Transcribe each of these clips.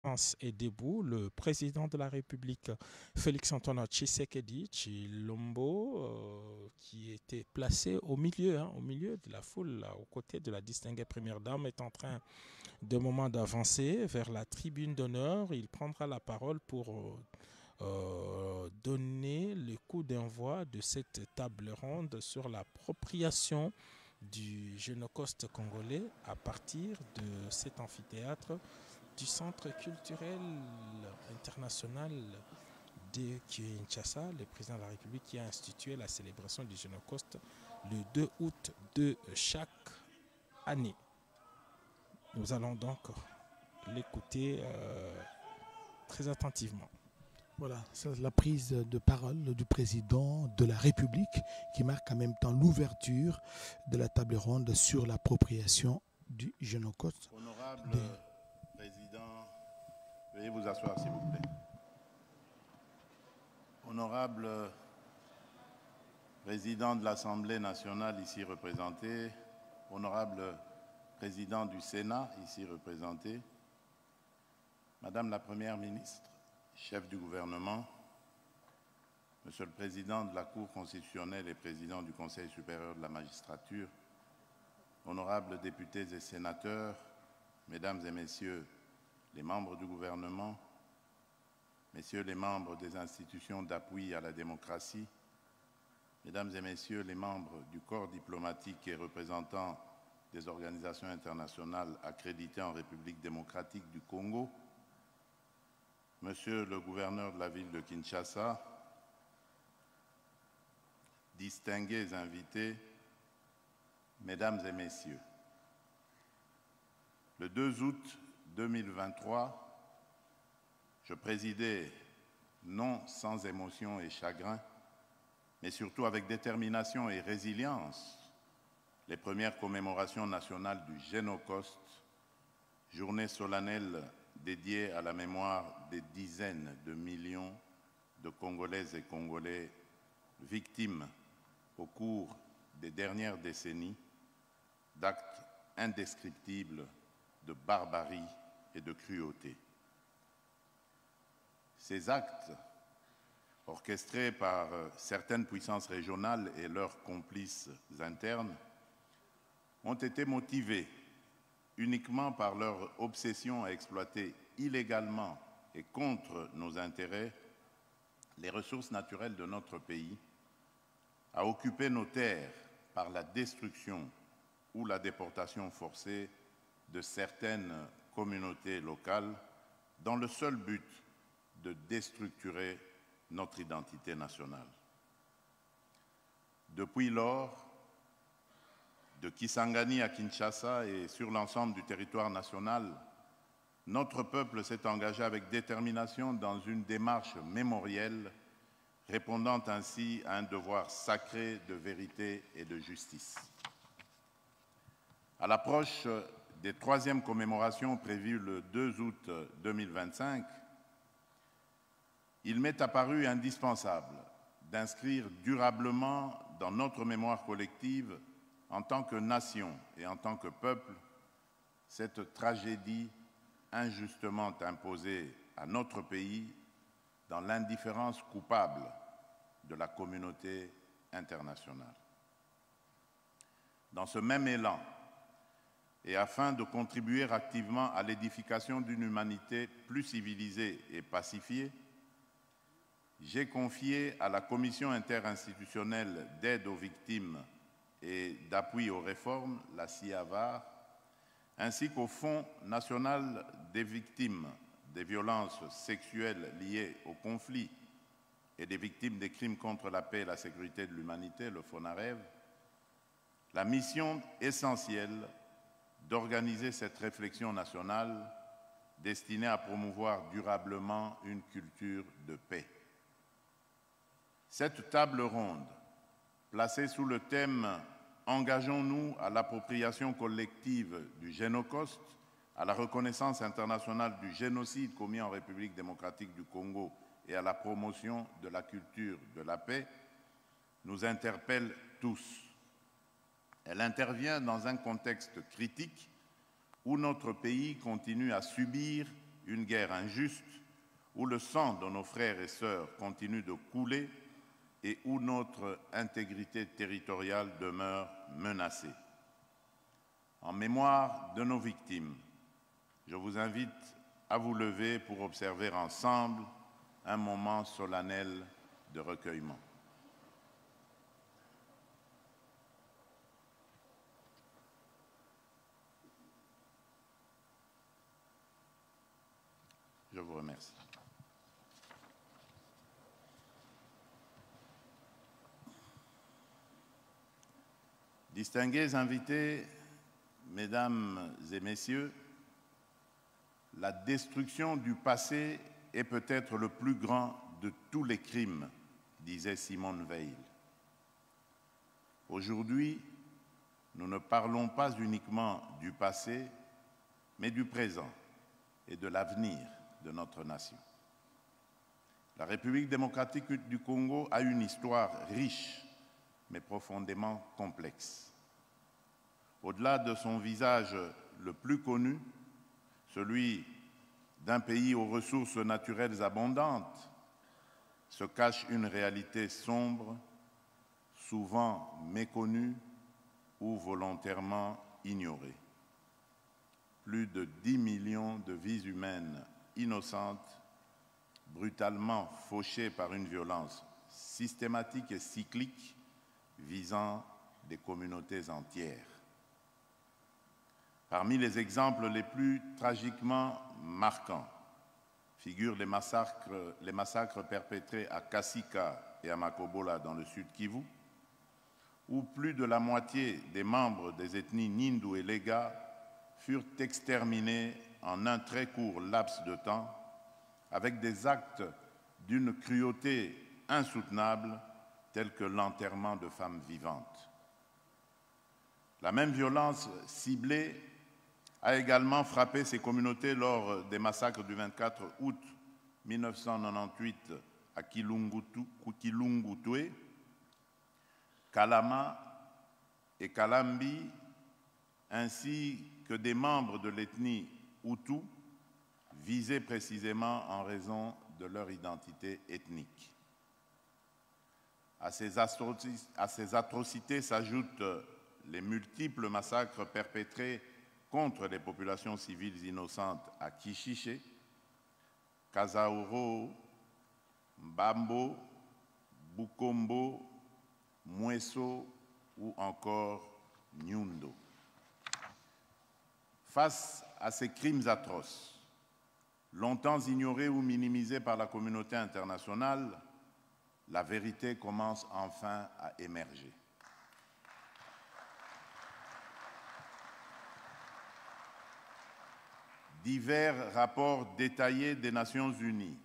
France est debout, le président de la République, Félix-Antoine Tshisekedi Tshilombo, qui était placé au milieu de la foule, là, aux côtés de la distinguée première dame, est en train de moment d'avancer vers la tribune d'honneur. Il prendra la parole pour donner le coup d'envoi de cette table ronde sur l'appropriation du Génocoste congolais à partir de cet amphithéâtre du Centre culturel international de Kinshasa, le président de la République qui a institué la célébration du Génocoste le 2 août de chaque année. Nous allons donc l'écouter très attentivement. Voilà, c'est la prise de parole du président de la République qui marque en même temps l'ouverture de la table ronde sur l'appropriation du Génocoste. Honorable président, veuillez vous asseoir s'il vous plaît. Honorable président de l'Assemblée nationale ici représenté, honorable président du Sénat ici représenté, Madame la Première ministre, chef du gouvernement, Monsieur le Président de la Cour constitutionnelle et Président du Conseil supérieur de la magistrature, honorables députés et sénateurs, Mesdames et Messieurs les membres du gouvernement, Messieurs les membres des institutions d'appui à la démocratie, Mesdames et Messieurs les membres du corps diplomatique et représentants des organisations internationales accréditées en République démocratique du Congo, Monsieur le gouverneur de la ville de Kinshasa, distingués invités, Mesdames et Messieurs, le 2 août 2023, je présidais, non sans émotion et chagrin, mais surtout avec détermination et résilience, les premières commémorations nationales du Génocoste, journée solennelle dédiée à la mémoire des dizaines de millions de Congolaises et Congolais victimes au cours des dernières décennies d'actes indescriptibles de barbarie et de cruauté. Ces actes, orchestrés par certaines puissances régionales et leurs complices internes, ont été motivés uniquement par leur obsession à exploiter illégalement et contre nos intérêts les ressources naturelles de notre pays, à occuper nos terres par la destruction ou la déportation forcée de certaines communautés locales dans le seul but de déstructurer notre identité nationale. Depuis lors, de Kisangani à Kinshasa et sur l'ensemble du territoire national, notre peuple s'est engagé avec détermination dans une démarche mémorielle, répondant ainsi à un devoir sacré de vérité et de justice. À l'approche des 3e commémorations prévues le 2 août 2025, il m'est apparu indispensable d'inscrire durablement dans notre mémoire collective, en tant que nation et en tant que peuple, cette tragédie injustement imposée à notre pays dans l'indifférence coupable de la communauté internationale. Dans ce même élan, et afin de contribuer activement à l'édification d'une humanité plus civilisée et pacifiée, j'ai confié à la Commission interinstitutionnelle d'aide aux victimes et d'appui aux réformes, la CIAVAR, ainsi qu'au Fonds national des victimes des violences sexuelles liées au conflit et des victimes des crimes contre la paix et la sécurité de l'humanité, le FONAREV, la mission essentielle d'organiser cette réflexion nationale destinée à promouvoir durablement une culture de paix. Cette table ronde, placée sous le thème « Engageons-nous à l'appropriation collective du Génocoste, à la reconnaissance internationale du génocide commis en République démocratique du Congo et à la promotion de la culture de la paix », nous interpelle tous. Elle intervient dans un contexte critique où notre pays continue à subir une guerre injuste, où le sang de nos frères et sœurs continue de couler et où notre intégrité territoriale demeure menacée. En mémoire de nos victimes, je vous invite à vous lever pour observer ensemble un moment solennel de recueillement. Je vous remercie. Distingués invités, Mesdames et Messieurs, la destruction du passé est peut-être le plus grand de tous les crimes, disait Simone Veil. Aujourd'hui, nous ne parlons pas uniquement du passé, mais du présent et de l'avenir de notre nation. La République démocratique du Congo a une histoire riche, mais profondément complexe. Au-delà de son visage le plus connu, celui d'un pays aux ressources naturelles abondantes, se cache une réalité sombre, souvent méconnue ou volontairement ignorée. Plus de 10 millions de vies humaines innocentes, brutalement fauchées par une violence systématique et cyclique visant des communautés entières. Parmi les exemples les plus tragiquement marquants figurent les massacres perpétrés à Kasika et à Makobola dans le sud Kivu, où plus de la moitié des membres des ethnies Nindu et Lega furent exterminés en un très court laps de temps, avec des actes d'une cruauté insoutenable, tels que l'enterrement de femmes vivantes. La même violence ciblée a également frappé ces communautés lors des massacres du 24 août 1998 à Kilungutwe, Kalama et Kalambi, ainsi que des membres de l'ethnie Hutu, visés précisément en raison de leur identité ethnique. À ces atrocités s'ajoutent les multiples massacres perpétrés contre les populations civiles innocentes à Kishiché, Kazauro, Mbambo, Bukombo, Mweso ou encore Nyundo. Face à ces crimes atroces, longtemps ignorés ou minimisés par la communauté internationale, la vérité commence enfin à émerger. Divers rapports détaillés des Nations Unies,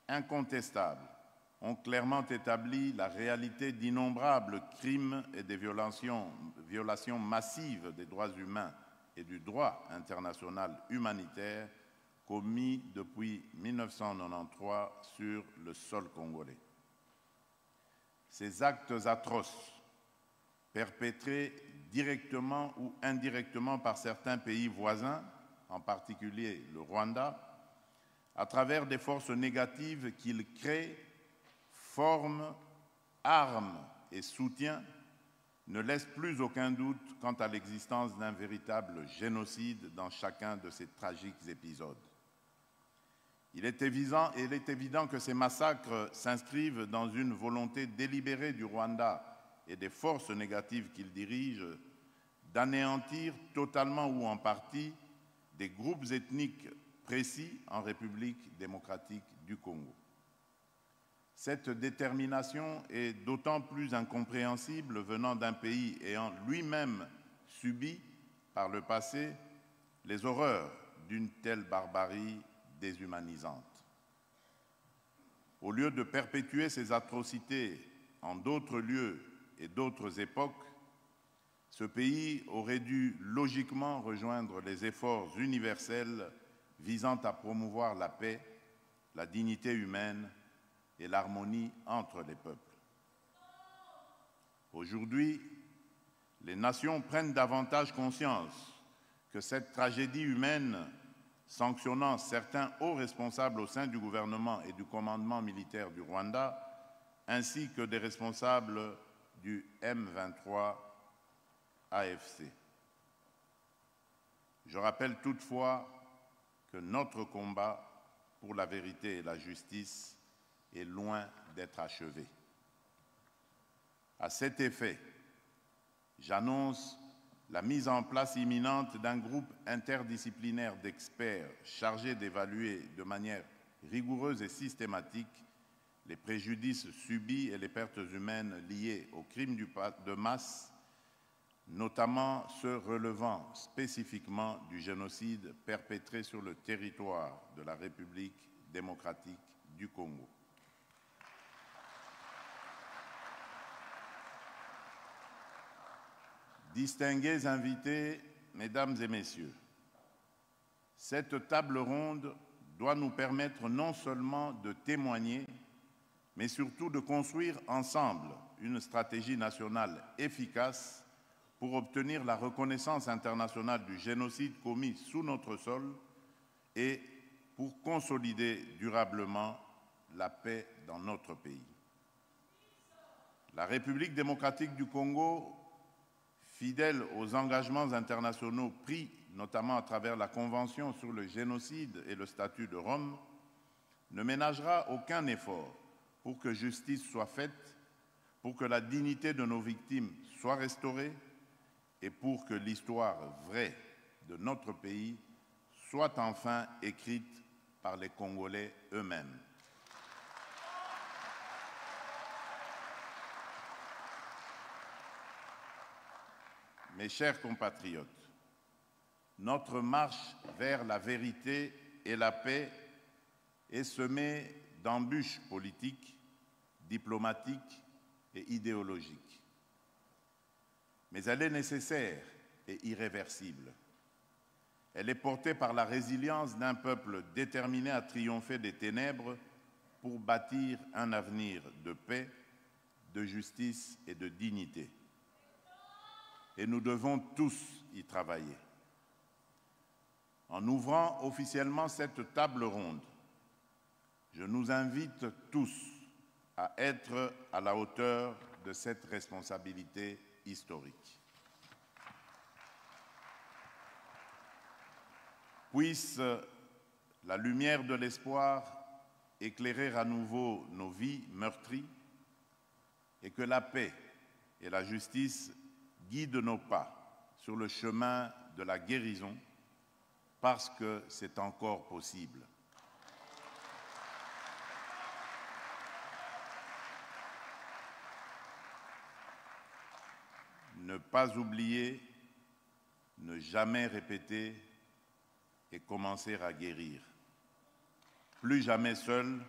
incontestables, ont clairement établi la réalité d'innombrables crimes et des violations massives des droits humains et du droit international humanitaire commis depuis 1993 sur le sol congolais. Ces actes atroces, perpétrés directement ou indirectement par certains pays voisins, en particulier le Rwanda, à travers des forces négatives qu'ils créent, forment, arment et soutiennent, ne laissent plus aucun doute quant à l'existence d'un véritable génocide dans chacun de ces tragiques épisodes. Il est évident que ces massacres s'inscrivent dans une volonté délibérée du Rwanda et des forces négatives qu'il dirige d'anéantir totalement ou en partie des groupes ethniques précis en République démocratique du Congo. Cette détermination est d'autant plus incompréhensible venant d'un pays ayant lui-même subi par le passé les horreurs d'une telle barbarie déshumanisante. Au lieu de perpétuer ces atrocités en d'autres lieux et d'autres époques, ce pays aurait dû logiquement rejoindre les efforts universels visant à promouvoir la paix, la dignité humaine et l'harmonie entre les peuples. Aujourd'hui, les nations prennent davantage conscience que cette tragédie humaine sanctionnant certains hauts responsables au sein du gouvernement et du commandement militaire du Rwanda, ainsi que des responsables du M23 AFC. Je rappelle toutefois que notre combat pour la vérité et la justice est loin d'être achevé. À cet effet, j'annonce la mise en place imminente d'un groupe interdisciplinaire d'experts chargé d'évaluer de manière rigoureuse et systématique les préjudices subis et les pertes humaines liées aux crimes de masse, notamment ceux relevant spécifiquement du génocide perpétré sur le territoire de la République démocratique du Congo. Distingués invités, mesdames et messieurs, cette table ronde doit nous permettre non seulement de témoigner, mais surtout de construire ensemble une stratégie nationale efficace pour obtenir la reconnaissance internationale du génocide commis sous notre sol et pour consolider durablement la paix dans notre pays. La République démocratique du Congo, fidèle aux engagements internationaux pris, notamment à travers la Convention sur le génocide et le statut de Rome, ne ménagera aucun effort pour que justice soit faite, pour que la dignité de nos victimes soit restaurée et pour que l'histoire vraie de notre pays soit enfin écrite par les Congolais eux-mêmes. Mes chers compatriotes, notre marche vers la vérité et la paix est semée d'embûches politiques, diplomatiques et idéologiques. Mais elle est nécessaire et irréversible. Elle est portée par la résilience d'un peuple déterminé à triompher des ténèbres pour bâtir un avenir de paix, de justice et de dignité. Et nous devons tous y travailler. En ouvrant officiellement cette table ronde, je nous invite tous à être à la hauteur de cette responsabilité historique. Puisse la lumière de l'espoir éclairer à nouveau nos vies meurtries et que la paix et la justice guident nos pas sur le chemin de la guérison parce que c'est encore possible. Ne pas oublier, ne jamais répéter et commencer à guérir. Plus jamais seul,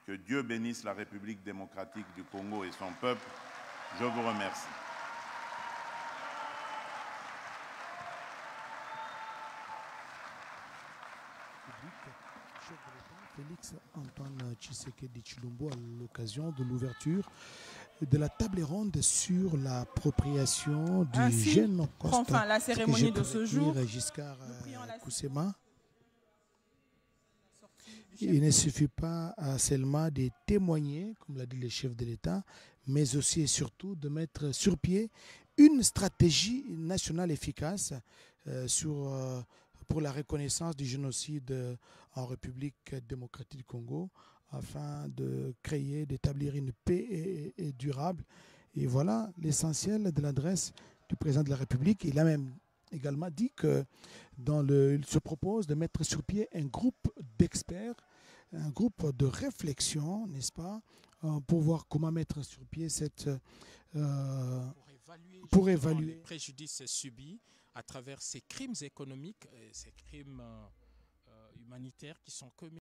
que Dieu bénisse la République démocratique du Congo et son peuple. Je vous remercie. Félix Antoine Tshisekedi Tshilombo à l'occasion de l'ouverture de la table ronde sur l'appropriation du génocide. Enfin, la cérémonie de ce jour. Giscard Koussema. Il ne suffit pas seulement de témoigner, comme l'a dit le chef de l'État, mais aussi et surtout de mettre sur pied une stratégie nationale efficace pour la reconnaissance du génocide en République démocratique du Congo, afin de créer, d'établir une paix et durable. Et voilà l'essentiel de l'adresse du président de la République. Il a même également dit que il se propose de mettre sur pied un groupe d'experts, un groupe de réflexion, n'est-ce pas, pour voir comment mettre sur pied cette... pour évaluer les préjudices subis à travers ces crimes économiques, ces crimes humanitaires qui sont commis